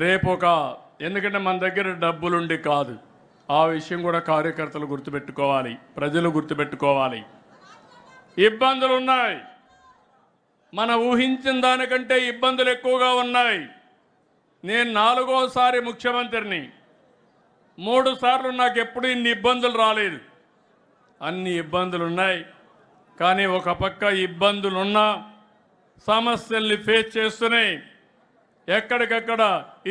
రేపు ఎందుకంటే మన దగ్గర డబ్బులుండి కాదు, ఆ విషయం కూడా కార్యకర్తలు గుర్తుపెట్టుకోవాలి, ప్రజలు గుర్తుపెట్టుకోవాలి. ఇబ్బందులు ఉన్నాయి, మన ఊహించిన దానికంటే ఇబ్బందులు ఎక్కువగా ఉన్నాయి. నేను 4వసారి ముఖ్యమంత్రిని, 3 సార్లు నాకు ఎప్పుడు ఇన్ని ఇబ్బందులు రాలేదు. అన్ని ఇబ్బందులు ఉన్నాయి, కానీ ఒక పక్క ఇబ్బందులున్నా సమస్యల్ని ఫేస్ చేస్తూనే ఎక్కడికక్కడ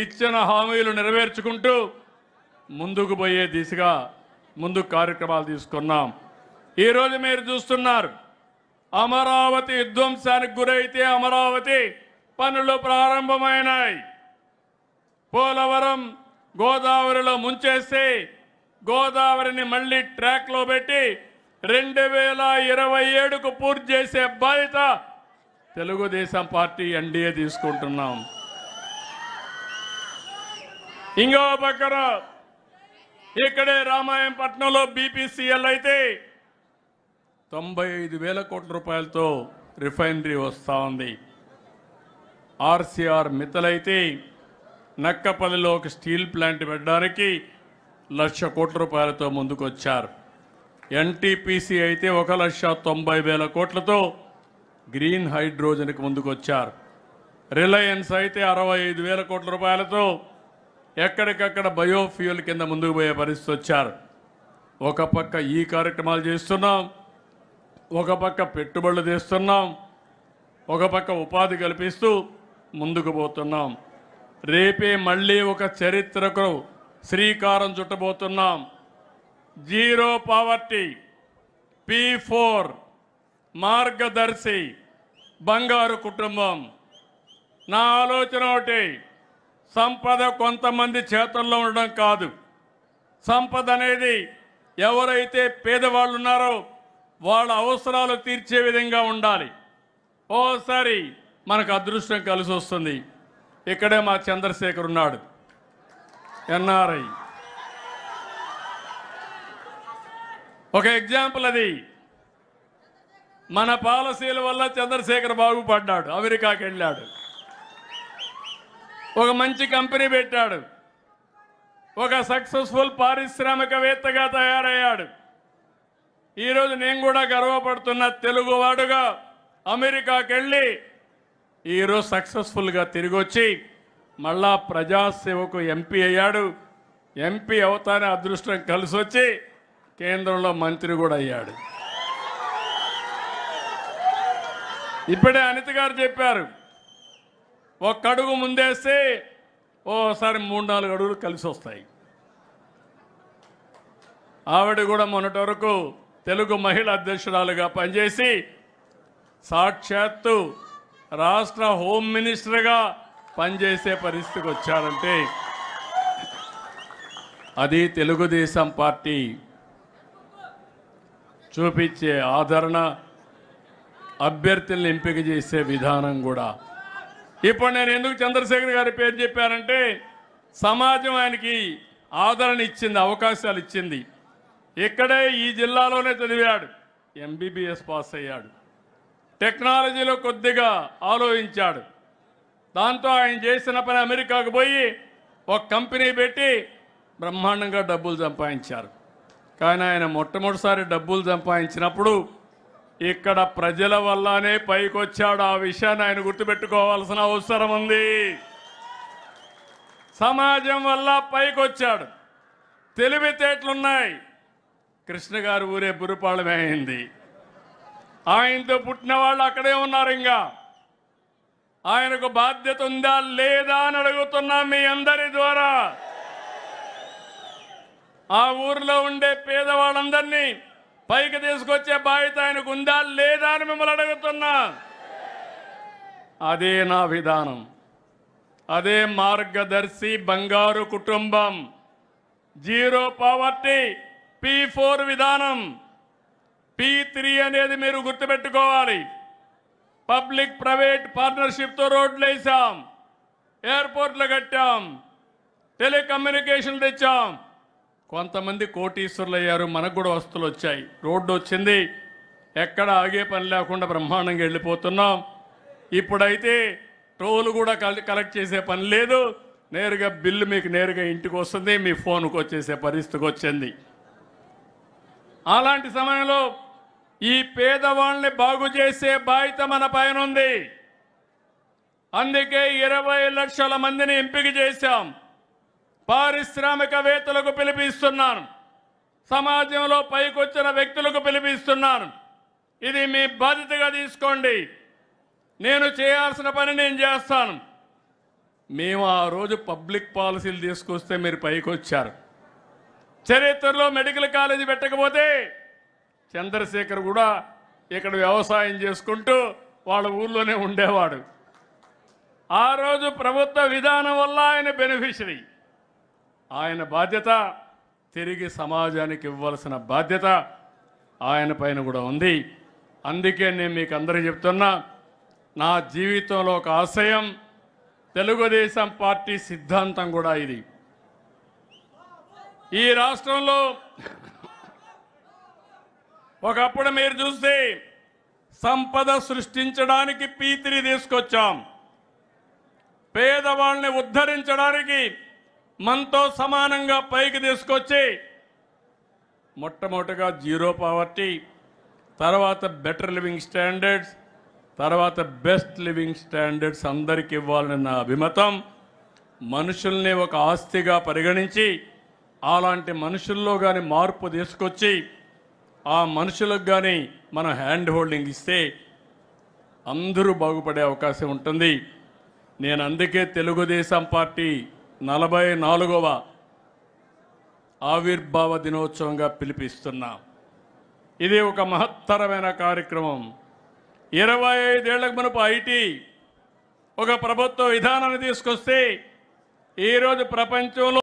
ఇచ్చిన హామీలు నెరవేర్చుకుంటూ ముందుకు పోయే దిశగా ముందుకు కార్యక్రమాలు తీసుకున్నాం. ఈరోజు మీరు చూస్తున్నారు, అమరావతి విధ్వంసానికి గురైతే అమరావతి పనులు ప్రారంభమైనాయి. పోలవరం గోదావరిలో ముంచేస్తే గోదావరిని మళ్ళీ ట్రాక్లో పెట్టి 2027కు పూర్తి చేసే బాధ్యత తెలుగుదేశం పార్టీ ఎన్డీఏ తీసుకుంటున్నాం. ఇంకో పక్కన ఇక్కడే రామాయంపట్నంలో బీపీసీఎల్ అయితే 95,000 కోట్ల రూపాయలతో రిఫైనరీ వస్తూ ఉంది. ఆర్సీఆర్ మిత్తలైతే నక్కపల్లిలో ఒక స్టీల్ ప్లాంట్ పెట్టడానికి 1,00,000 కోట్ల రూపాయలతో ముందుకొచ్చారు. ఎన్టీపీసీ అయితే 1,90,000 కోట్లతో గ్రీన్ హైడ్రోజన్కి ముందుకొచ్చారు. రిలయన్స్ అయితే 65,000 కోట్ల రూపాయలతో ఎక్కడికక్కడ బయోఫ్యూయల్ కింద ముందుకు పోయే పరిస్థితి వచ్చారు. ఒక పక్క ఈ కార్యక్రమాలు చేస్తున్నాం, ఒక పక్క పెట్టుబడులు తెస్తున్నాం, ఒక పక్క ఉపాధి కల్పిస్తూ ముందుకు పోతున్నాం. రేపే మళ్ళీ ఒక చరిత్రకు శ్రీకారం చుట్టబోతున్నాం. జీరో పావర్టీ, P4 మార్గదర్శి, బంగారు కుటుంబం. నా ఆలోచన ఒకటి, సంపద కొంతమంది చేతుల్లో ఉండడం కాదు. సంపద అనేది ఎవరైతే పేదవాళ్ళు ఉన్నారో వాళ్ళ అవసరాలు తీర్చే విధంగా ఉండాలి. ఓసారి మనకు అదృష్టం కలిసి వస్తుంది. ఇక్కడే మా చంద్రశేఖర్ ఉన్నాడు, ఎన్ఆర్ఐ. ఒక ఎగ్జాంపుల్ అది. మన పాలసీల వల్ల చంద్రశేఖర్ బాగుపడ్డాడు, అమెరికాకి వెళ్ళాడు, ఒక మంచి కంపెనీ పెట్టాడు, ఒక సక్సెస్ఫుల్ పారిశ్రామికవేత్తగా తయారయ్యాడు. ఈరోజు నేను కూడా గర్వపడుతున్న తెలుగువాడుగా అమెరికాకి వెళ్ళి ఈరోజు సక్సెస్ఫుల్గా తిరిగి వచ్చి మళ్ళా ప్రజాసేవకు ఎంపీ అయ్యాడు. ఎంపీ అవుతానే అదృష్టం కలిసి వచ్చి కేంద్రంలో మంత్రి కూడా అయ్యాడు. ఇప్పుడే అనిత గారు చెప్పారు, ఒక్క అడుగు ముందేస్తే ఓసారి 3-4 అడుగులు కలిసి వస్తాయి. ఆవిడ కూడా మొన్నటి వరకు తెలుగు మహిళా అధ్యక్షురాలుగా పనిచేసి సాక్షాత్తు రాష్ట్ర హోమ్ మినిస్టర్గా పనిచేసే పరిస్థితికి వచ్చారంటే అది తెలుగుదేశం పార్టీ చూపించే ఆదరణ, అభ్యర్థులను ఎంపిక చేసే విధానం కూడా. ఇప్పుడు నేను ఎందుకు చంద్రశేఖర్ గారి పేరు చెప్పానంటే సమాజం ఆయనకి ఆదరణ ఇచ్చింది, అవకాశాలు ఇచ్చింది. ఇక్కడే ఈ జిల్లాలోనే చదివాడు, MBBS పాస్ అయ్యాడు, టెక్నాలజీలో కొద్దిగా ఆలోచించాడు. దాంతో ఆయన చేసిన పని అమెరికాకు పోయి ఒక కంపెనీ పెట్టి బ్రహ్మాండంగా డబ్బులు సంపాదించారు. కానీ ఆయన మొట్టమొదటిసారి డబ్బులు సంపాదించినప్పుడు ఇక్కడ ప్రజల వల్లనే పైకొచ్చాడు. ఆ విషయాన్ని ఆయన గుర్తుపెట్టుకోవాల్సిన అవసరం ఉంది. సమాజం వల్ల పైకొచ్చాడు, తెలివితేటలున్నాయి. కృష్ణ గారు ఊరే బురుపాళెమే అయింది. ఆయనతో పుట్టిన వాళ్ళు అక్కడే ఉన్నారు. ఇంకా ఆయనకు బాధ్యత ఉందా లేదా అని అడుగుతున్నా మీ అందరి ద్వారా. ఆ ఊర్లో ఉండే పేదవాళ్ళందరినీ పైకి తీసుకొచ్చే బాధ్యత ఆయనకు ఉందా లేదా అని మిమ్మల్ని అడుగుతున్నా. అదే నా విధానం, అదే మార్గదర్శి బంగారు కుటుంబం, జీరో పావర్టీ, P4 విధానం. P3 అనేది మీరు గుర్తుపెట్టుకోవాలి. పబ్లిక్ ప్రైవేట్ పార్ట్నర్షిప్తో రోడ్లు వేసాం, ఎయిర్పోర్ట్లు కట్టాం, టెలికమ్యూనికేషన్లు తెచ్చాం. కొంతమంది కోటీశ్వరులు అయ్యారు, మనకు కూడా వస్తువులు వచ్చాయి, రోడ్డు వచ్చింది, ఎక్కడ ఆగే పని లేకుండా బ్రహ్మాండంగా వెళ్ళిపోతున్నాం. ఇప్పుడైతే టోల్ కూడా కలెక్ట్ చేసే పని లేదు, నేరుగా బిల్లు మీకు నేరుగా ఇంటికి వస్తుంది, మీ ఫోన్కి వచ్చేసే పరిస్థితికి వచ్చింది. అలాంటి సమయంలో ఈ పేదవాళ్ళని బాగు చేసే బాధ్యత మన పైన ఉంది. అందుకే 20 లక్షల మందిని ఎంపిక చేశాం. పారిశ్రామికవేత్తలకు పిలిపిస్తున్నాను, సమాజంలో పైకొచ్చిన వ్యక్తులకు పిలిపిస్తున్నాను. ఇది మీ బాధ్యతగా తీసుకోండి. నేను చేయాల్సిన పని నేను చేస్తాను. మేము ఆ రోజు పబ్లిక్ పాలసీలు తీసుకొస్తే మీరు పైకి వచ్చారు. చరిత్రలో మెడికల్ కాలేజీ పెట్టకపోతే చంద్రశేఖర్ కూడా ఇక్కడ వ్యవసాయం చేసుకుంటూ వాళ్ళ ఊర్లోనే ఉండేవాడు. ఆ రోజు ప్రభుత్వ విధానం వల్ల ఆయన బెనిఫిషరీ. ఆయన బాధ్యత తిరిగి సమాజానికి ఇవ్వాల్సిన బాధ్యత ఆయన పైన కూడా ఉంది. అందుకే నేను మీకు అందరికీ చెప్తున్నా, నా జీవితంలో ఒక ఆశయం, తెలుగుదేశం పార్టీ సిద్ధాంతం కూడా ఇది. ఈ రాష్ట్రంలో ఒకప్పుడు మీరు చూస్తే సంపద సృష్టించడానికి P3 తీసుకొచ్చాం. పేదవాళ్ళని ఉద్ధరించడానికి మనతో సమానంగా పైకి తీసుకొచ్చి మొట్టమొదటిగా జీరో పావర్టీ, తర్వాత బెటర్ లివింగ్ స్టాండర్డ్స్, తర్వాత బెస్ట్ లివింగ్ స్టాండర్డ్స్ అందరికి ఇవ్వాలని నా అభిమతం. మనుషుల్ని ఒక ఆస్తిగా పరిగణించి అలాంటి మనుషుల్లో కానీ మార్పు తీసుకొచ్చి ఆ మనుషులకు కానీ మనం హ్యాండ్ హోల్డింగ్ ఇస్తే అందరూ బాగుపడే అవకాశం ఉంటుంది. నేను అందుకే తెలుగుదేశం పార్టీ 44వ ఆవిర్భావ దినోత్సవంగా పిలిపిస్తున్నా. ఇది ఒక మహత్తరమైన కార్యక్రమం. 25 ఏళ్లకు మునుపు ఐటీ ఒక ప్రభుత్వ విధానాన్ని తీసుకొస్తే ఈరోజు ప్రపంచంలో